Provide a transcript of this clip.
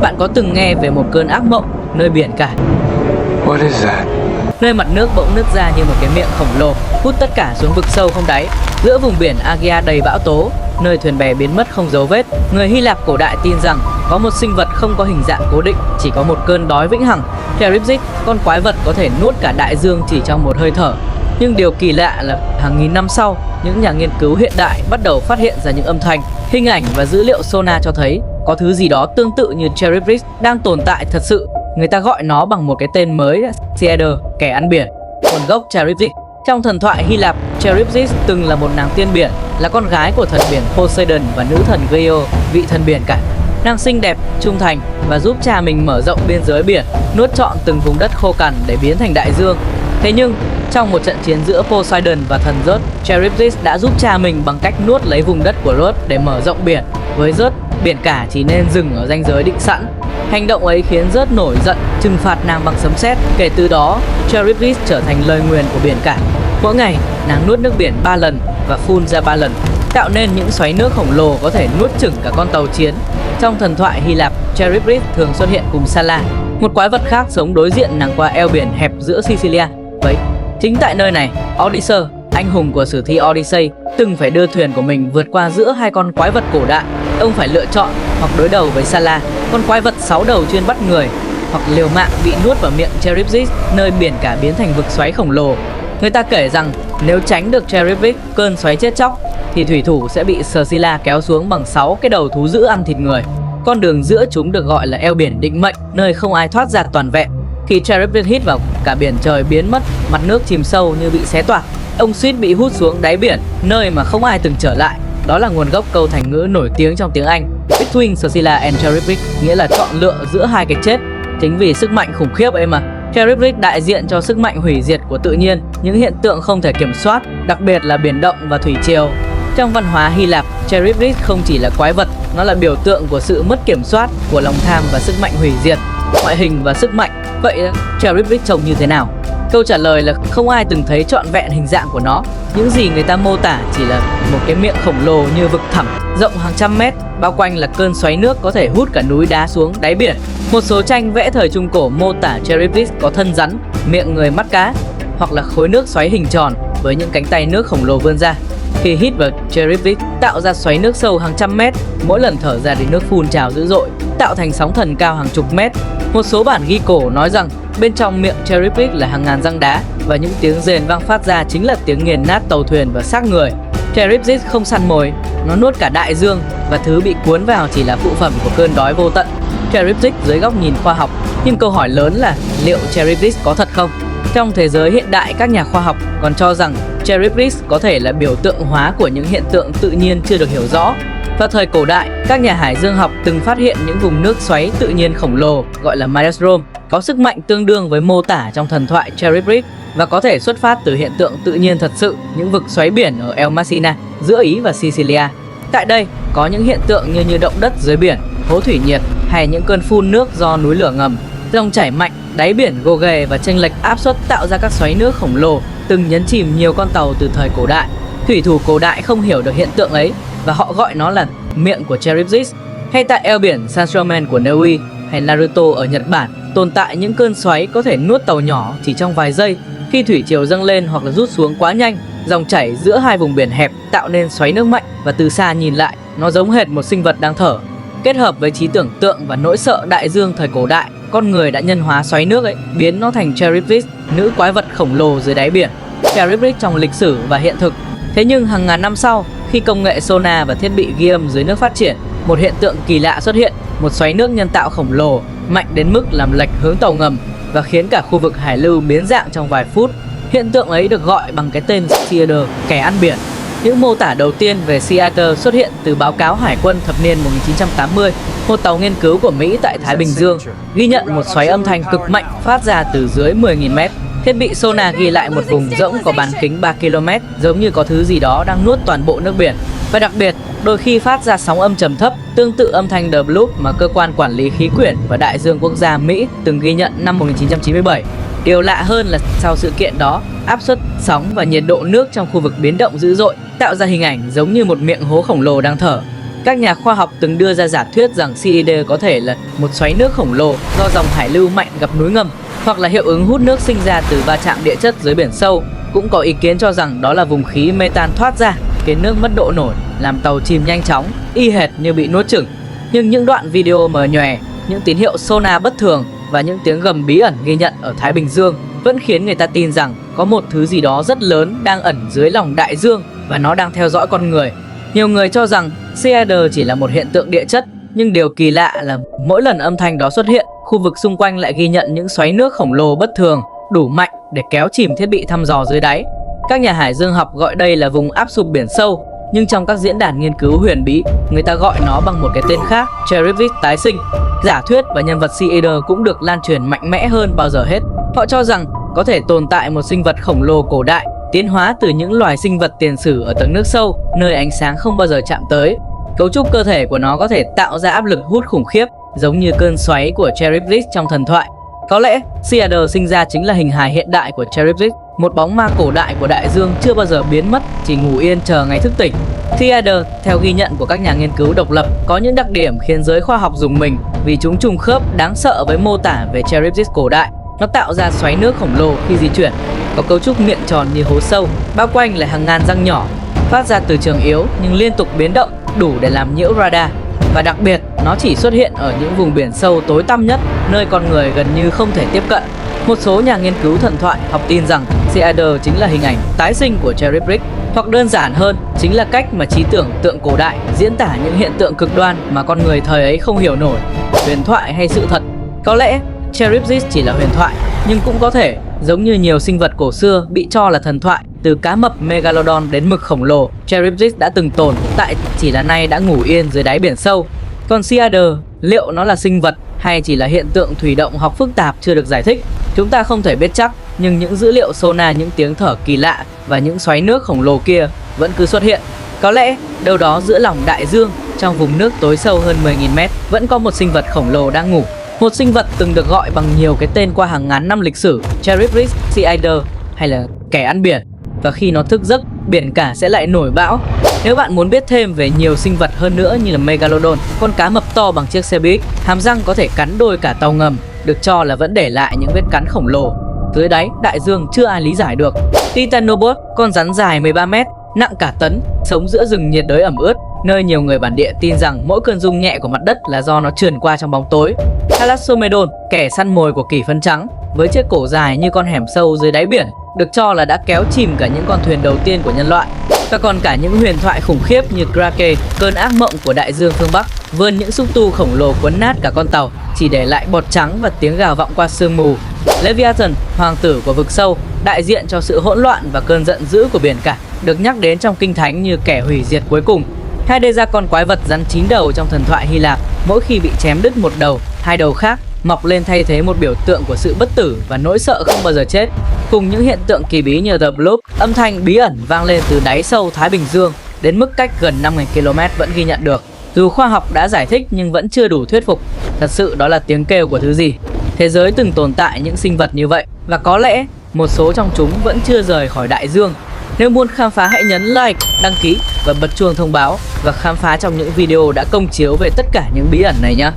Bạn có từng nghe về một cơn ác mộng nơi biển cả? What is that? Nơi mặt nước bỗng nứt ra như một cái miệng khổng lồ, hút tất cả xuống vực sâu không đáy. Giữa vùng biển Aegean đầy bão tố, nơi thuyền bè biến mất không dấu vết, người Hy Lạp cổ đại tin rằng có một sinh vật không có hình dạng cố định, chỉ có một cơn đói vĩnh hằng, Charybdis, con quái vật có thể nuốt cả đại dương chỉ trong một hơi thở. Nhưng điều kỳ lạ là hàng nghìn năm sau, những nhà nghiên cứu hiện đại bắt đầu phát hiện ra những âm thanh, hình ảnh và dữ liệu sonar cho thấy có thứ gì đó tương tự như Charybdis đang tồn tại thật sự. Người ta gọi nó bằng một cái tên mới, Cedar, kẻ ăn biển. Nguồn gốc Charybdis. Trong thần thoại Hy Lạp, Charybdis từng là một nàng tiên biển, là con gái của thần biển Poseidon và nữ thần Gaia, vị thần biển cả. Nàng xinh đẹp, trung thành và giúp cha mình mở rộng biên giới biển, nuốt trọn từng vùng đất khô cằn để biến thành đại dương. Thế nhưng, trong một trận chiến giữa Poseidon và thần Zeus, Charybdis đã giúp cha mình bằng cách nuốt lấy vùng đất của Zeus để mở rộng biển. Với Zeus, biển cả chỉ nên dừng ở ranh giới định sẵn. Hành động ấy khiến Zeus nổi giận, trừng phạt nàng bằng sấm sét. Kể từ đó, Charybdis trở thành lời nguyền của biển cả. Mỗi ngày, nàng nuốt nước biển 3 lần và phun ra 3 lần, tạo nên những xoáy nước khổng lồ có thể nuốt chửng cả con tàu chiến. Trong thần thoại Hy Lạp, Charybdis thường xuất hiện cùng Scylla, một quái vật khác sống đối diện nàng qua eo biển hẹp giữa Sicilia. Vậy, chính tại nơi này, Odysseus, anh hùng của sử thi Odyssey, từng phải đưa thuyền của mình vượt qua giữa hai con quái vật cổ đại. Ông phải lựa chọn hoặc đối đầu với Scylla, con quái vật 6 đầu chuyên bắt người, hoặc liều mạng bị nuốt vào miệng Charybdis, nơi biển cả biến thành vực xoáy khổng lồ. Người ta kể rằng nếu tránh được Charybdis, cơn xoáy chết chóc, thì thủy thủ sẽ bị Scylla kéo xuống bằng 6 cái đầu thú dữ ăn thịt người. Con đường giữa chúng được gọi là eo biển định mệnh, nơi không ai thoát ra toàn vẹn. Khi Charybdis hít vào, cả biển trời biến mất, mặt nước chìm sâu như bị xé toạc. Ông suýt bị hút xuống đáy biển, nơi mà không ai từng trở lại. Đó là nguồn gốc câu thành ngữ nổi tiếng trong tiếng Anh, Between Scylla and Charybdis, nghĩa là chọn lựa giữa hai cái chết. Chính vì sức mạnh khủng khiếp ấy mà, Charybdis đại diện cho sức mạnh hủy diệt của tự nhiên, những hiện tượng không thể kiểm soát, đặc biệt là biển động và thủy triều. Trong văn hóa Hy Lạp, Charybdis không chỉ là quái vật, nó là biểu tượng của sự mất kiểm soát, của lòng tham và sức mạnh hủy diệt. Ngoại hình và sức mạnh. Vậy Charybdis trông như thế nào? Câu trả lời là không ai từng thấy trọn vẹn hình dạng của nó. Những gì người ta mô tả chỉ là một cái miệng khổng lồ như vực thẳm, rộng hàng trăm mét, bao quanh là cơn xoáy nước có thể hút cả núi đá xuống đáy biển. Một số tranh vẽ thời Trung Cổ mô tả Charybdis có thân rắn, miệng người mắt cá, hoặc là khối nước xoáy hình tròn với những cánh tay nước khổng lồ vươn ra. Khi hít vào Charybdis tạo ra xoáy nước sâu hàng trăm mét, mỗi lần thở ra thì nước phun trào dữ dội, tạo thành sóng thần cao hàng chục mét. Một số bản ghi cổ nói rằng bên trong miệng Charybdis là hàng ngàn răng đá và những tiếng rền vang phát ra chính là tiếng nghiền nát tàu thuyền và xác người. Charybdis không săn mồi, nó nuốt cả đại dương và thứ bị cuốn vào chỉ là phụ phẩm của cơn đói vô tận. Charybdis dưới góc nhìn khoa học, nhưng câu hỏi lớn là liệu Charybdis có thật không? Trong thế giới hiện đại, các nhà khoa học còn cho rằng Charybdis có thể là biểu tượng hóa của những hiện tượng tự nhiên chưa được hiểu rõ. Vào thời cổ đại, các nhà hải dương học từng phát hiện những vùng nước xoáy tự nhiên khổng lồ gọi là maelstrom, có sức mạnh tương đương với mô tả trong thần thoại Charybdis và có thể xuất phát từ hiện tượng tự nhiên thật sự, những vực xoáy biển ở El Messina, giữa Ý và Sicilia. Tại đây, có những hiện tượng như động đất dưới biển, hố thủy nhiệt hay những cơn phun nước do núi lửa ngầm. Dòng chảy mạnh, đáy biển gồ ghề và chênh lệch áp suất tạo ra các xoáy nước khổng lồ từng nhấn chìm nhiều con tàu từ thời cổ đại. Thủy thủ cổ đại không hiểu được hiện tượng ấy và họ gọi nó là miệng của Charybdis. Hay tại eo biển Sansomen của Na Uy hay Naruto ở Nhật Bản, tồn tại những cơn xoáy có thể nuốt tàu nhỏ chỉ trong vài giây. Khi thủy triều dâng lên hoặc là rút xuống quá nhanh, dòng chảy giữa hai vùng biển hẹp tạo nên xoáy nước mạnh và từ xa nhìn lại, nó giống hệt một sinh vật đang thở. Kết hợp với trí tưởng tượng và nỗi sợ đại dương thời cổ đại, con người đã nhân hóa xoáy nước ấy, biến nó thành Charybdis, nữ quái vật khổng lồ dưới đáy biển. Charybdis trong lịch sử và hiện thực. Thế nhưng hàng ngàn năm sau, khi công nghệ sonar và thiết bị ghi âm dưới nước phát triển, một hiện tượng kỳ lạ xuất hiện, một xoáy nước nhân tạo khổng lồ, mạnh đến mức làm lệch hướng tàu ngầm và khiến cả khu vực hải lưu biến dạng trong vài phút. Hiện tượng ấy được gọi bằng cái tên Cedar, kẻ ăn biển. Những mô tả đầu tiên về Cedar xuất hiện từ báo cáo Hải quân thập niên 1980, một tàu nghiên cứu của Mỹ tại Thái Bình Dương ghi nhận một xoáy âm thanh cực mạnh phát ra từ dưới 10.000 mét. Thiết bị sonar ghi lại một vùng rỗng có bán kính 3 km, giống như có thứ gì đó đang nuốt toàn bộ nước biển. Và đặc biệt, đôi khi phát ra sóng âm trầm thấp, tương tự âm thanh The Bloop mà cơ quan quản lý khí quyển và đại dương quốc gia Mỹ từng ghi nhận năm 1997. Điều lạ hơn là sau sự kiện đó, áp suất sóng và nhiệt độ nước trong khu vực biến động dữ dội, tạo ra hình ảnh giống như một miệng hố khổng lồ đang thở. Các nhà khoa học từng đưa ra giả thuyết rằng Sea có thể là một xoáy nước khổng lồ do dòng hải lưu mạnh gặp núi ngầm, hoặc là hiệu ứng hút nước sinh ra từ va chạm địa chất dưới biển sâu. Cũng có ý kiến cho rằng đó là vùng khí metan thoát ra, khiến nước mất độ nổi, làm tàu chìm nhanh chóng, y hệt như bị nuốt chửng. Nhưng những đoạn video mờ nhòe, những tín hiệu sonar bất thường và những tiếng gầm bí ẩn ghi nhận ở Thái Bình Dương vẫn khiến người ta tin rằng có một thứ gì đó rất lớn đang ẩn dưới lòng đại dương và nó đang theo dõi con người. Nhiều người cho rằng Sea chỉ là một hiện tượng địa chất, nhưng điều kỳ lạ là mỗi lần âm thanh đó xuất hiện, khu vực xung quanh lại ghi nhận những xoáy nước khổng lồ bất thường, đủ mạnh để kéo chìm thiết bị thăm dò dưới đáy. Các nhà hải dương học gọi đây là vùng áp sụp biển sâu, nhưng trong các diễn đàn nghiên cứu huyền bí, người ta gọi nó bằng một cái tên khác, Cherubis tái sinh. Giả thuyết và nhân vật Sea cũng được lan truyền mạnh mẽ hơn bao giờ hết. Họ cho rằng có thể tồn tại một sinh vật khổng lồ cổ đại, tiến hóa từ những loài sinh vật tiền sử ở tầng nước sâu, nơi ánh sáng không bao giờ chạm tới. Cấu trúc cơ thể của nó có thể tạo ra áp lực hút khủng khiếp, giống như cơn xoáy của Cherubis trong thần thoại. Có lẽ Sea sinh ra chính là hình hài hiện đại của Cherubis, một bóng ma cổ đại của đại dương chưa bao giờ biến mất, chỉ ngủ yên chờ ngày thức tỉnh. Sea theo ghi nhận của các nhà nghiên cứu độc lập, có những đặc điểm khiến giới khoa học rùng mình vì chúng trùng khớp đáng sợ với mô tả về Cherubis cổ đại. Nó tạo ra xoáy nước khổng lồ khi di chuyển, có cấu trúc miệng tròn như hố sâu, bao quanh là hàng ngàn răng nhỏ, phát ra từ trường yếu nhưng liên tục biến động, đủ để làm nhiễu radar. Và đặc biệt, nó chỉ xuất hiện ở những vùng biển sâu tối tăm nhất, nơi con người gần như không thể tiếp cận. Một số nhà nghiên cứu thần thoại học tin rằng Sea chính là hình ảnh tái sinh của Cherubis, hoặc đơn giản hơn, chính là cách mà trí tưởng tượng cổ đại diễn tả những hiện tượng cực đoan mà con người thời ấy không hiểu nổi. Huyền thoại hay sự thật? Có lẽ Cherubis chỉ là huyền thoại, nhưng cũng có thể, giống như nhiều sinh vật cổ xưa bị cho là thần thoại, từ cá mập Megalodon đến mực khổng lồ, Cherubis đã từng tồn tại, chỉ là nay đã ngủ yên dưới đáy biển sâu. Còn Sea liệu nó là sinh vật hay chỉ là hiện tượng thủy động học phức tạp chưa được giải thích? Chúng ta không thể biết chắc, nhưng những dữ liệu sonar, những tiếng thở kỳ lạ và những xoáy nước khổng lồ kia vẫn cứ xuất hiện. Có lẽ đâu đó giữa lòng đại dương, trong vùng nước tối sâu hơn 10.000 mét, vẫn có một sinh vật khổng lồ đang ngủ. Một sinh vật từng được gọi bằng nhiều cái tên qua hàng ngàn năm lịch sử, Cherubis, Sea hay là kẻ ăn biển. Và khi nó thức giấc, biển cả sẽ lại nổi bão. Nếu bạn muốn biết thêm về nhiều sinh vật hơn nữa như là Megalodon, con cá mập to bằng chiếc xe buýt, hàm răng có thể cắn đôi cả tàu ngầm, được cho là vẫn để lại những vết cắn khổng lồ dưới đáy đại dương chưa ai lý giải được. Titanobot, con rắn dài 13 mét, nặng cả tấn, sống giữa rừng nhiệt đới ẩm ướt, nơi nhiều người bản địa tin rằng mỗi cơn rung nhẹ của mặt đất là do nó trườn qua trong bóng tối. Thalassomedon, kẻ săn mồi của kỷ phấn trắng, với chiếc cổ dài như con hẻm sâu dưới đáy biển, được cho là đã kéo chìm cả những con thuyền đầu tiên của nhân loại. Và còn cả những huyền thoại khủng khiếp như Krake, cơn ác mộng của đại dương phương Bắc, vươn những xúc tu khổng lồ cuốn nát cả con tàu, chỉ để lại bọt trắng và tiếng gào vọng qua sương mù. Leviathan, hoàng tử của vực sâu, đại diện cho sự hỗn loạn và cơn giận dữ của biển cả, được nhắc đến trong kinh thánh như kẻ hủy diệt cuối cùng. Hay đây ra con quái vật rắn 9 đầu trong thần thoại Hy Lạp, mỗi khi bị chém đứt một đầu, hai đầu khác mọc lên thay thế một biểu tượng của sự bất tử và nỗi sợ không bao giờ chết. Cùng những hiện tượng kỳ bí như The Bloop, âm thanh bí ẩn vang lên từ đáy sâu Thái Bình Dương đến mức cách gần 5.000 km vẫn ghi nhận được. Dù khoa học đã giải thích nhưng vẫn chưa đủ thuyết phục. Thật sự đó là tiếng kêu của thứ gì? Thế giới từng tồn tại những sinh vật như vậy, và có lẽ một số trong chúng vẫn chưa rời khỏi đại dương. Nếu muốn khám phá hãy nhấn like, đăng ký và bật chuông thông báo và khám phá trong những video đã công chiếu về tất cả những bí ẩn này nhé.